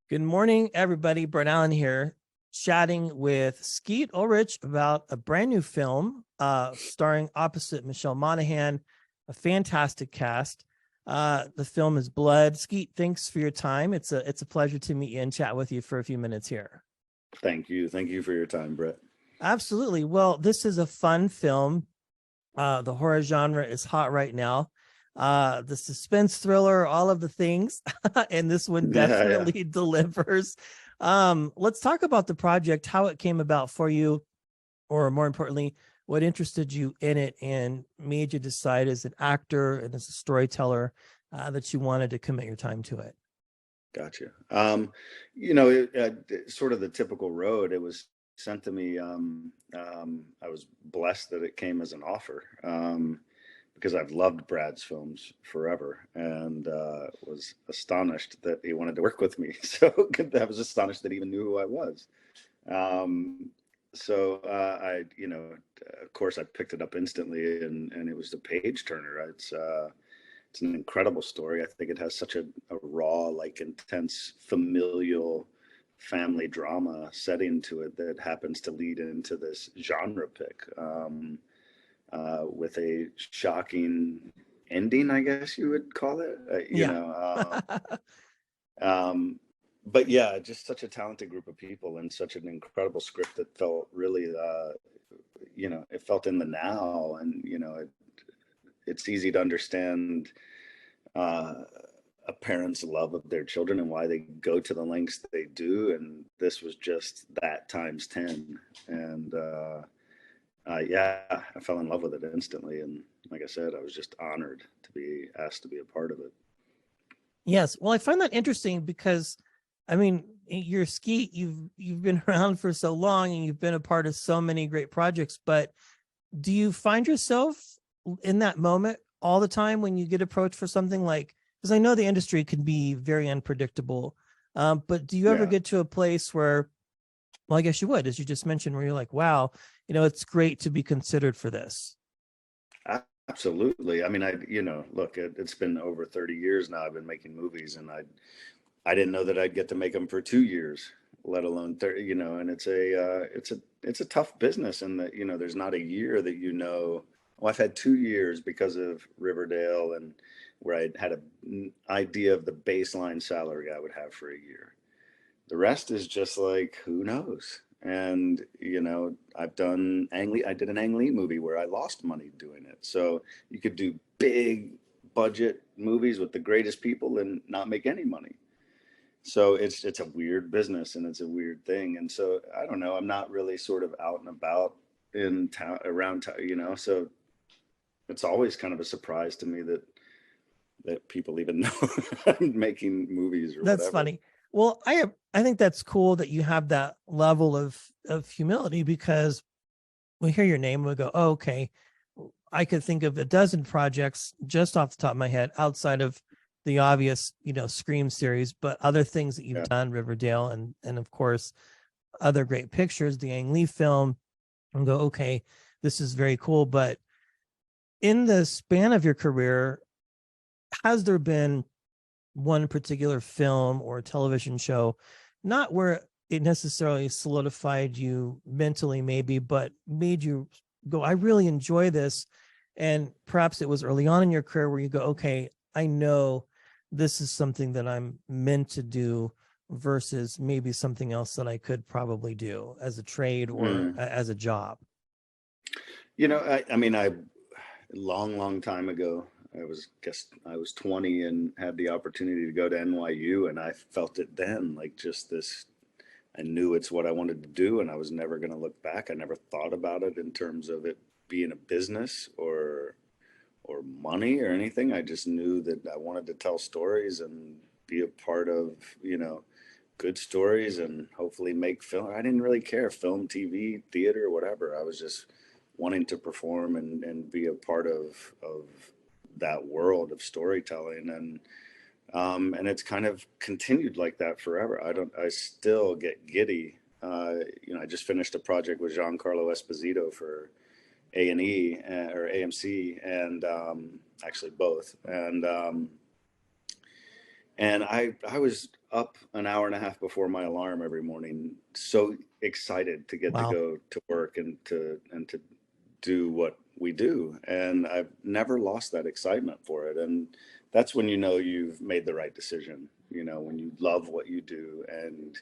Good morning, everybody. Brett Allen here, chatting with Skeet Ulrich about a brand new film starring opposite Michelle Monaghan, a fantastic cast. The film is Blood. Skeet, thanks for your time. It's a pleasure to meet you and chat with you for a few minutes here. Thank you. Thank you for your time, Brett. Absolutely. Well, this is a fun film. The horror genre is hot right now. The suspense thriller, all of the things, and this one Yeah, yeah. definitely delivers. Let's talk about the project, how it came about for you, or more importantly, what interested you in it and made you decide as an actor and as a storyteller that you wanted to commit your time to it. Gotcha. Sort of the typical road. It was sent to me. I was blessed that it came as an offer because I've loved Brad's films forever and was astonished that he wanted to work with me. So I was astonished that he even knew who I was. Um, of course, I picked it up instantly, and it was a page turner. It's an incredible story. I think it has such a raw, like intense, familial family drama setting to it that happens to lead into this genre pick with a shocking ending, I guess you would call it. Yeah. Um, but yeah, just such a talented group of people and such an incredible script that felt really, it felt in the now, and it's easy to understand uh, a parent's love of their children and why they go to the lengths they do. And this was just that times 10. And yeah, I fell in love with it instantly. And like I said, I was just honored to be asked to be a part of it. Yes. Well, I find that interesting because, I mean, you're Skeet. You've been around for so long, and you've been a part of so many great projects. But do you find yourself in that moment all the time when you get approached for something like? Because I know the industry can be very unpredictable, but do you ever Yeah. get to a place where, well, I guess you would, as you just mentioned, where you're like, wow, it's great to be considered for this. Absolutely. I mean, look, it's been over 30 years now. I've been making movies, and I didn't know that I'd get to make them for 2 years, let alone 30, and it's a tough business. And that, there's not a year that, well, I've had 2 years because of Riverdale, and where I had an idea of the baseline salary I would have for a year. The rest is just like, who knows? And, I did an Ang Lee movie where I lost money doing it. So you could do big budget movies with the greatest people and not make any money. So it's a weird business, and it's a weird thing. And so I don't know, I'm not really sort of out and about in town around town, so it's always kind of a surprise to me that people even know I'm making movies or That's whatever. funny. Well, I think that's cool that you have that level of humility, because we hear your name, we go, oh, okay, I could think of a dozen projects just off the top of my head outside of the obvious, Scream series, but other things that you've Yeah. done, Riverdale, and of course other great pictures, the Ang Lee film, and go, okay, this is very cool. But in the span of your career, has there been one particular film or television show, not where it necessarily solidified you mentally, maybe, but made you go, I really enjoy this? And perhaps it was early on in your career where you go, okay, I know this is something that I'm meant to do versus maybe something else that I could probably do as a trade or Mm. as a job. I mean, long, long time ago, I was 20 and had the opportunity to go to NYU, and I felt it then, like just this. I knew it's what I wanted to do, and I was never going to look back. I never thought about it in terms of it being a business or money or anything. I just knew that I wanted to tell stories and be a part of, good stories, and hopefully make film. I didn't really care, film, TV, theater, whatever. I was just wanting to perform and be a part of that world of storytelling. And it's kind of continued like that forever. I still get giddy. I just finished a project with Giancarlo Esposito for A&E or AMC, and actually both. And I was up an hour and a half before my alarm every morning, so excited to get to Wow. go to work and to do what we do. And I've never lost that excitement for it. And that's when you know you've made the right decision. You know, when you love what you do and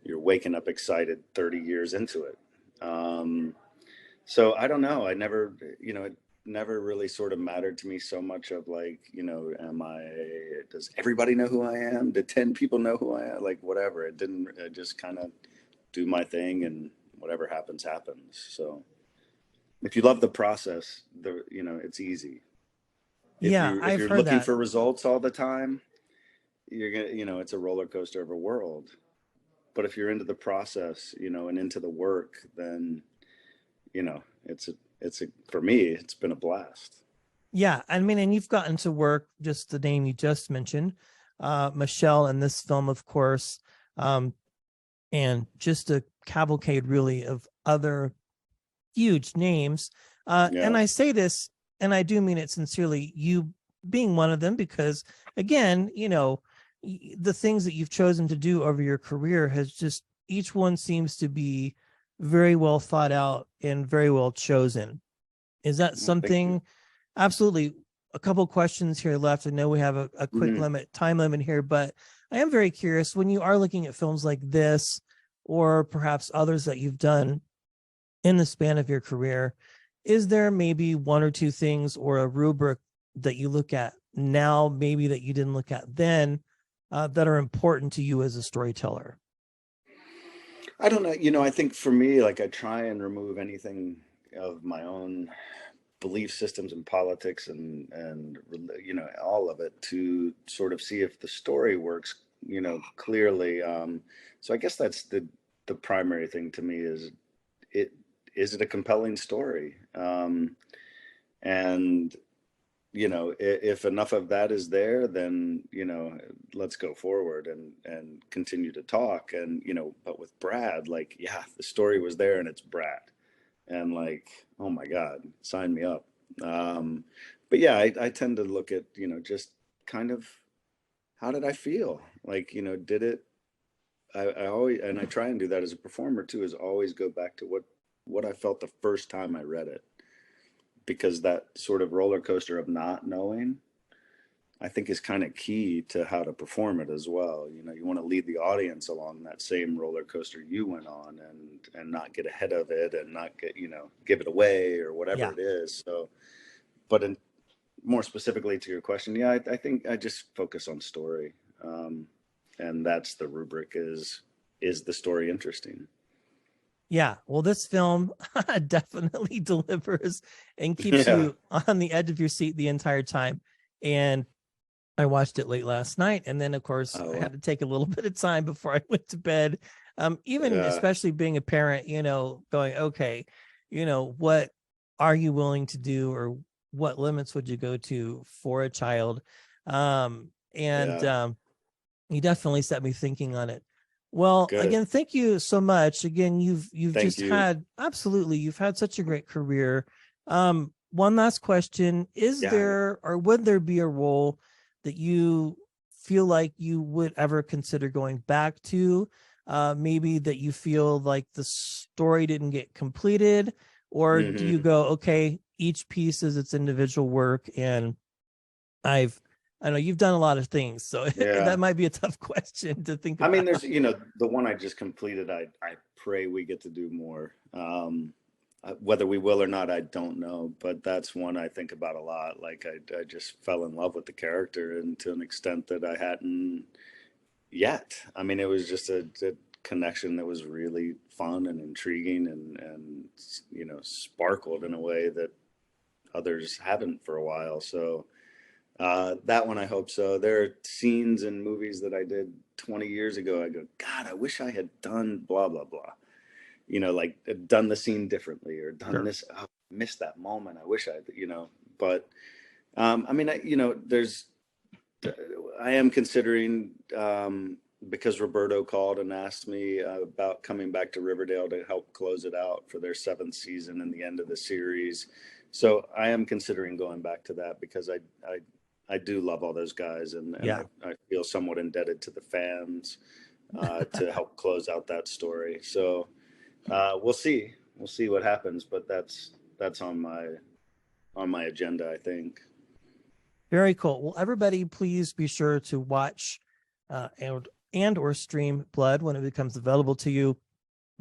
you're waking up excited 30 years into it. Um, so I don't know. I never, you know, it never really sort of mattered to me so much of like, you know, does everybody know who I am? Did 10 people know who I am? Like, whatever. It didn't, I just kind of do my thing and whatever happens, happens. So if you love the process, you know, it's easy. Yeah, If I've you're heard looking that. for results all the time, you're gonna, you know, it's a roller coaster of a world. But if you're into the process, you know, and into the work, then, you know, for me, it's been a blast. Yeah, I mean, and you've gotten to work just the name you just mentioned, Michelle in this film, of course, um, and just a cavalcade really of other huge names. And Yeah. I say this, and I do mean it sincerely, you being one of them, because again, you know, the things that you've chosen to do over your career has just, each one seems to be very well thought out and very well chosen. Is that Well, thank you. something? Absolutely. A couple questions here left. I know we have a quick Hmm. limit, time limit here, but I am very curious when you are looking at films like this, or perhaps others that you've done in the span of your career, is there maybe one or two things or a rubric that you look at now, maybe that you didn't look at then, that are important to you as a storyteller? I don't know. You know, I think for me, like I try and remove anything of my own belief systems and politics and you know all of it to sort of see if the story works, you know, clearly. So I guess that's the primary thing to me it is it a compelling story, and you know, if enough of that is there, then, you know, let's go forward and continue to talk. And, you know, but with Brad, like, yeah, the story was there and it's Brad. And like, oh my God, sign me up. Um, but yeah, I tend to look at, you know, just kind of how did I feel? Like, you know, did it, I always, and I try and do that as a performer too, is always go back to what I felt the first time I read it, because that sort of roller coaster of not knowing, I think, is kind of key to how to perform it as well. You know, you want to lead the audience along that same roller coaster you went on, and not get ahead of it and not get, you know, give it away or whatever Yeah. it is. So, but more specifically to your question, yeah, I think I just focus on story, and that's the rubric: is the story interesting? Yeah. Well, this film definitely delivers and keeps Yeah. you on the edge of your seat the entire time. And I watched it late last night, and then of course I Oh, had to take a little bit of time before I went to bed. Even yeah. especially being a parent, going, okay, what are you willing to do, or what limits would you go to for a child? And Yeah. You definitely set me thinking on it. Well, Good. again, thank you so much. Again, you've Thank just you. had, absolutely, you've had such a great career. One last question: is Yeah. Yeah. there, or would there be a role that you feel like you would ever consider going back to? Maybe that you feel like the story didn't get completed, or do you Hmm. go, okay, each piece is its individual work, and I've I know you've done a lot of things, so that Yeah. might be a tough question to think I mean, about. there's, you know, the one I just completed, I pray we get to do more. Whether we will or not, I don't know, but that's one I think about a lot. Like I just fell in love with the character, and to an extent that I hadn't yet. I mean, it was just a connection that was really fun and intriguing and, you know, sparkled in a way that others haven't for a while. So, that one, I hope so. There are scenes in movies that I did 20 years ago. I go, God, I wish I had done blah, blah, blah. You know, like done the scene differently or done Sure. this. Oh, I missed that moment. I wish I, you know, but I mean, you know, I am considering, because Roberto called and asked me about coming back to Riverdale to help close it out for their seventh season and the end of the series. So I am considering going back to that because I I do love all those guys, and Yeah. I feel somewhat indebted to the fans to help close out that story. So we'll see what happens, but that's on my agenda, I think. Very cool. Well, everybody, please be sure to watch and or stream Blood when it becomes available to you.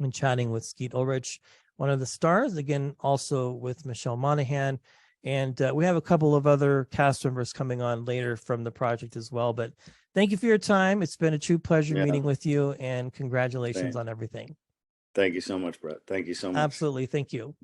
I'm chatting with Skeet Ulrich, one of the stars, again, also with Michelle Monaghan. And we have a couple of other cast members coming on later from the project as well. But thank you for your time. It's been a true pleasure Yeah. meeting with you, and congratulations on everything. Thank you so much, Brett. Thank you so much. Absolutely. Thank you.